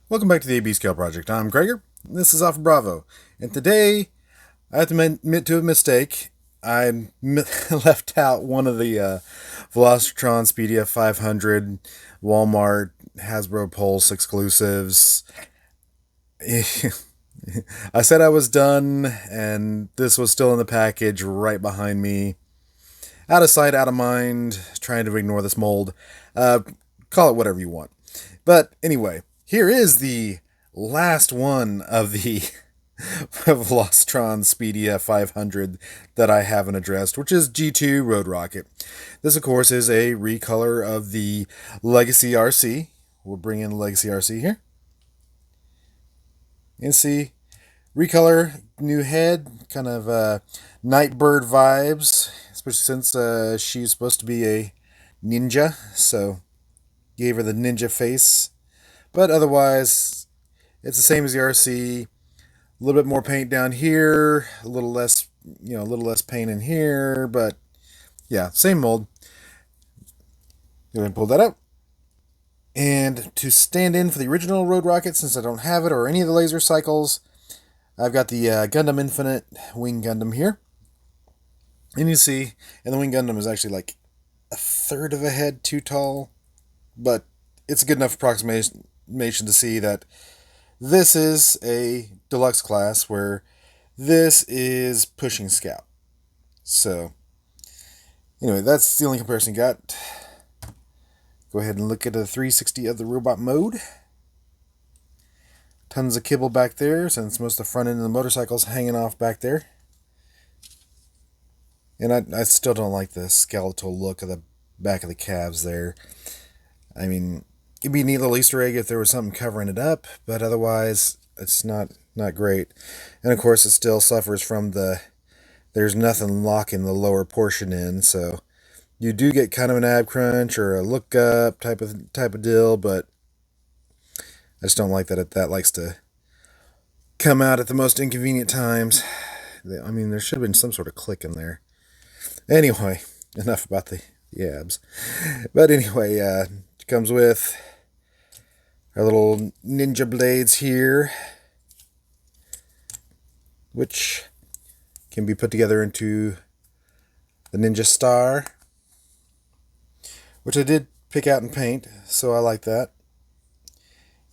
Welcome back to the AB Scale Project. I'm Gregor. This is Alpha Bravo. And today, I have to admit to a mistake. I left out one of the Velicitron Speedia 500 Walmart Hasbro Pulse exclusives. I said I was done, and this was still in the package right behind me. Out of sight, out of mind, trying to ignore this mold. Call it whatever you want. But anyway, here is the last one of the Velicitron Speedia 500 that I haven't addressed, which is G2 Road Rocket. This, of course, is a recolor of the Legacy RC. We'll bring in Legacy RC here. And see, recolor, new head, kind of Nightbird vibes, especially since she's supposed to be a ninja, so gave her the ninja face. But otherwise, it's the same as the RC. A little bit more paint down here, a little less, a little less paint in here, but yeah, same mold. Go ahead and pull that out. And to stand in for the original Road Rocket, since I don't have it or any of the laser cycles, I've got the Gundam Infinite Wing Gundam here. And you see, and the Wing Gundam is actually like a third of a head too tall, but it's a good enough approximation to see that this is a deluxe class where this is pushing Scout. So, anyway, that's the only comparison you got. Go ahead and look at a 360 of the robot mode. Tons of kibble back there, since most of the front end of the motorcycle's hanging off back there. And I still don't like the skeletal look of the back of the calves there. I mean, it'd be a neat little Easter egg if there was something covering it up, but otherwise, it's not great. And of course, it still suffers from there's nothing locking the lower portion in, so you do get kind of an ab crunch or a look up type of deal, but I just don't like that that likes to come out at the most inconvenient times. I mean, there should have been some sort of click in there. Anyway, enough about the abs. But anyway, it comes with our little ninja blades here, which can be put together into the ninja star, which I did pick out and paint, so I like that.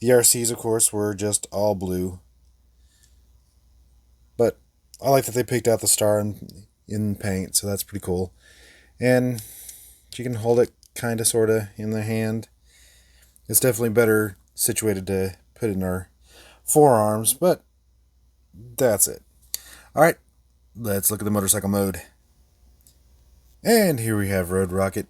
The RCs, of course, were just all blue, but I like that they picked out the star in paint, so that's pretty cool. And you can hold it kind of, sort of, in the hand. It's definitely better situated to put in our forearms, but that's it. Alright, let's look at the motorcycle mode. And here we have Road Rocket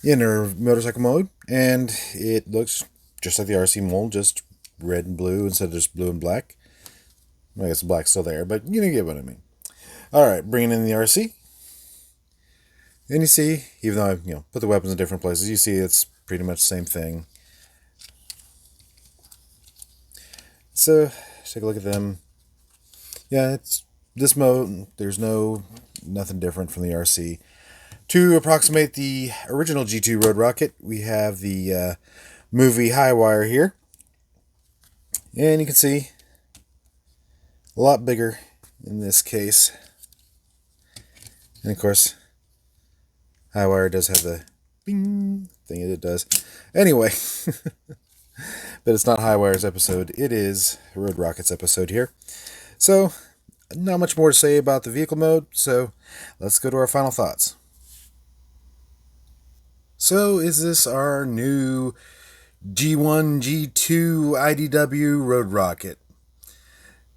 in our motorcycle mode, and it looks just like the RC mold, just red and blue instead of just blue and black. I guess the black's still there, but you get what I mean. Alright, bringing in the RC. And you see, even though I put the weapons in different places, you see it's pretty much the same thing. So, let's take a look at them. Yeah, it's this mode, there's nothing different from the RC. To approximate the original G2 Road Rocket, we have the movie high wire here. And you can see a lot bigger in this case. And of course, high wire does have the bing thing it does. Anyway, but it's not high wire's episode. It is Road Rocket's episode here. So, not much more to say about the vehicle mode. So, let's go to our final thoughts. So, is this our new G1, G2 IDW Road Rocket?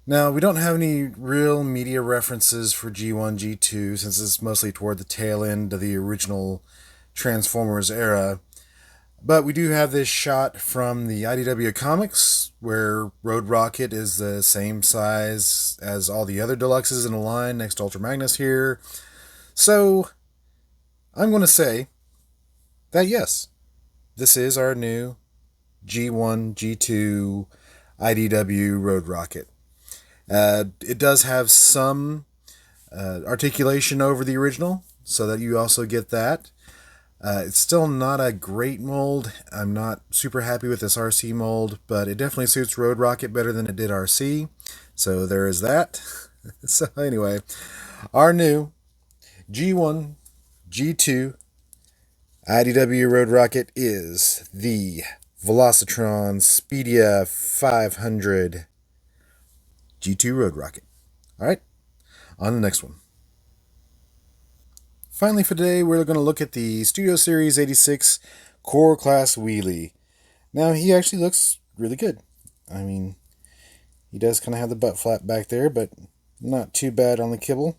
Now, we don't have any real media references for G1, G2, since it's mostly toward the tail end of the original Transformers era. But we do have this shot from the IDW comics, where Road Rocket is the same size as all the other deluxes in the line next to Ultra Magnus here. So, I'm going to say that yes, this is our new G1, G2 IDW Road Rocket. It does have some articulation over the original, so that you also get that. It's still not a great mold. I'm not super happy with this RC mold, but it definitely suits Road Rocket better than it did RC. So there is that. So anyway, our new G1, G2 IDW Road Rocket is the Velicitron Speedia 500 G2 Road Rocket. Alright, on the next one. Finally for today, we're going to look at the Studio Series 86 Core Class Wheelie. Now, he actually looks really good. I mean, he does kind of have the butt flap back there, but not too bad on the kibble.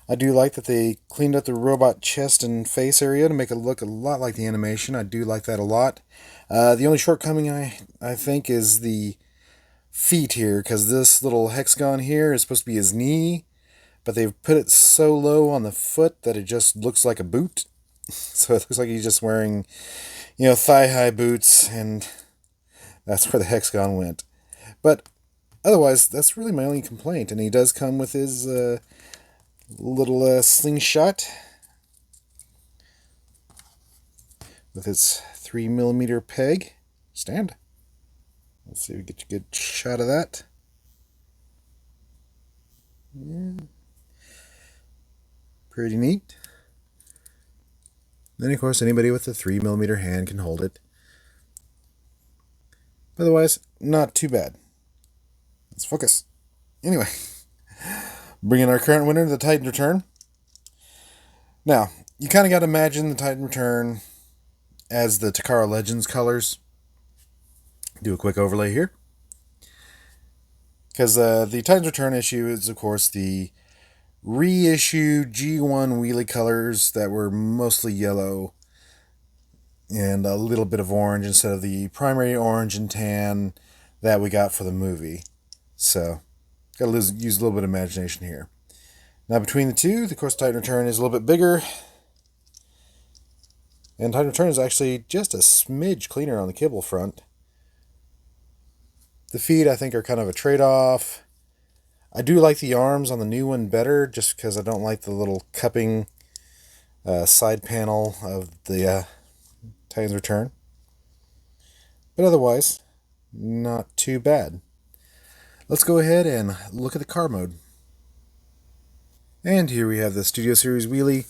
I do like that they cleaned up the robot chest and face area to make it look a lot like the animation. I do like that a lot. The only shortcoming I think is the feet here, because this little hexagon here is supposed to be his knee, but they've put it so low on the foot that it just looks like a boot. So it looks like he's just wearing, thigh-high boots, and that's where the hexagon went. But otherwise, that's really my only complaint. And he does come with his little slingshot with its 3mm peg stand. Let's see if we get a good shot of that. Yeah. Pretty neat. Then, of course, anybody with a 3mm hand can hold it. Otherwise, not too bad. Let's focus. Anyway, bringing our current winner, the Titan Return. Now, you kind of got to imagine the Titan Return as the Takara Legends colors. Do a quick overlay here. Because the Titan's Return issue is, of course, the reissue G1 Wheelie colors that were mostly yellow and a little bit of orange instead of the primary orange and tan that we got for the movie. So, got to use a little bit of imagination here. Now, between the two, of course, Titan Return is a little bit bigger. And Titan Return is actually just a smidge cleaner on the kibble front. The feet, I think, are kind of a trade-off. I do like the arms on the new one better, just because I don't like the little cupping side panel of the Titan's Return. But otherwise, not too bad. Let's go ahead and look at the car mode. And here we have the Studio Series Wheelie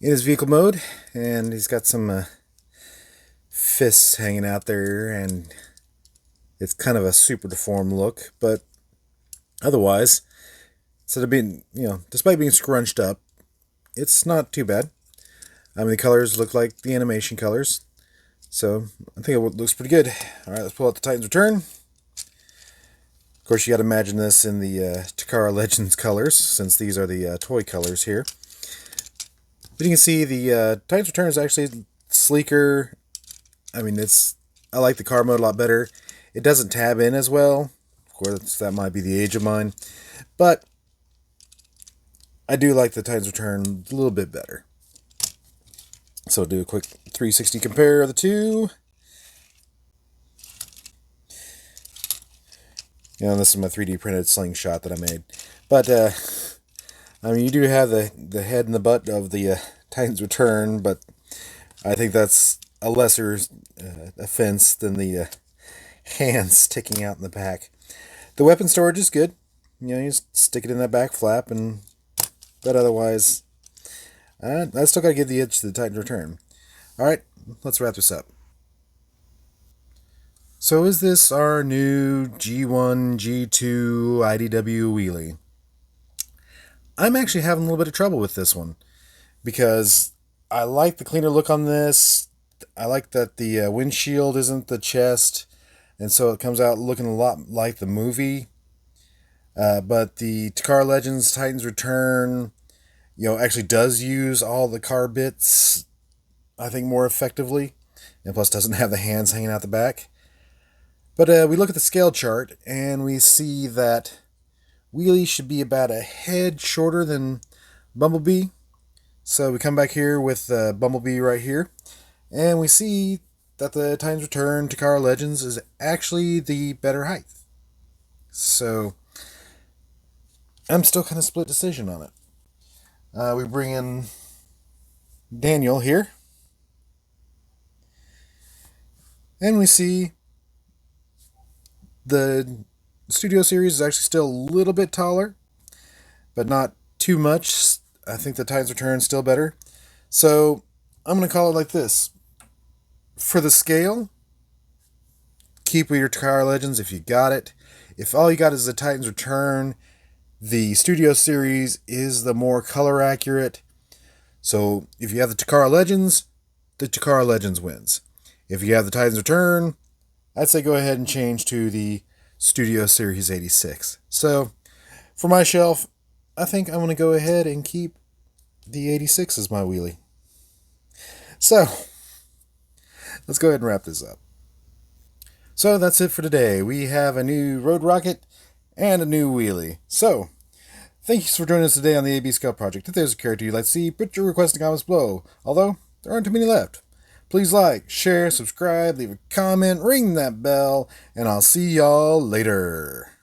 in his vehicle mode, and he's got some fists hanging out there, and it's kind of a super deformed look, but otherwise, instead of being, despite being scrunched up, it's not too bad. I mean, the colors look like the animation colors, so I think it looks pretty good. Alright, let's pull out the Titan's Return. Of course, you got to imagine this in the Takara Legends colors, since these are the toy colors here. But you can see the Titan's Return is actually sleeker. I mean, I like the car mode a lot better. It doesn't tab in as well. Of course, that might be the age of mine. But I do like the Titan's Return a little bit better. So I'll do a quick 360 compare of the two. This is my 3D printed slingshot that I made. But, I mean, you do have the head and the butt of the Titan's Return, but I think that's a lesser offense than the hands sticking out in the back. The weapon storage is good. You just stick it in that back flap, but otherwise, I still got to give the edge to the Titan Return. Alright, let's wrap this up. So is this our new G1, G2 IDW Wheelie? I'm actually having a little bit of trouble with this one, because I like the cleaner look on this. I like that the windshield isn't the chest, and so it comes out looking a lot like the movie. But the Takara Legends Titan's Return, actually does use all the car bits, I think, more effectively, and plus doesn't have the hands hanging out the back. But we look at the scale chart, and we see that Wheelie should be about a head shorter than Bumblebee. So we come back here with Bumblebee right here, and we see that the Titan's Return Takara Legends is actually the better height. So I'm still kind of split decision on it. We bring in Daniel here. And we see the Studio Series is actually still a little bit taller, but not too much. I think the Titans Return is still better. So I'm going to call it like this. For the scale, keep with your Takara Legends if you got it. If all you got is the Titans Return, the Studio Series is the more color accurate. So if you have the Takara Legends, the Takara Legends wins. If you have the Titans Return, I'd say go ahead and change to the Studio Series 86. So for my shelf, I think I'm going to go ahead and keep the 86 as my wheelie. So let's go ahead and wrap this up. So that's it for today. We have a new Road Rocket and a new wheelie. So thanks for joining us today on the AB Scout Project. If there's a character you'd like to see, put your request in the comments below. Although there aren't too many left. Please like, share, subscribe, leave a comment, ring that bell, and I'll see y'all later.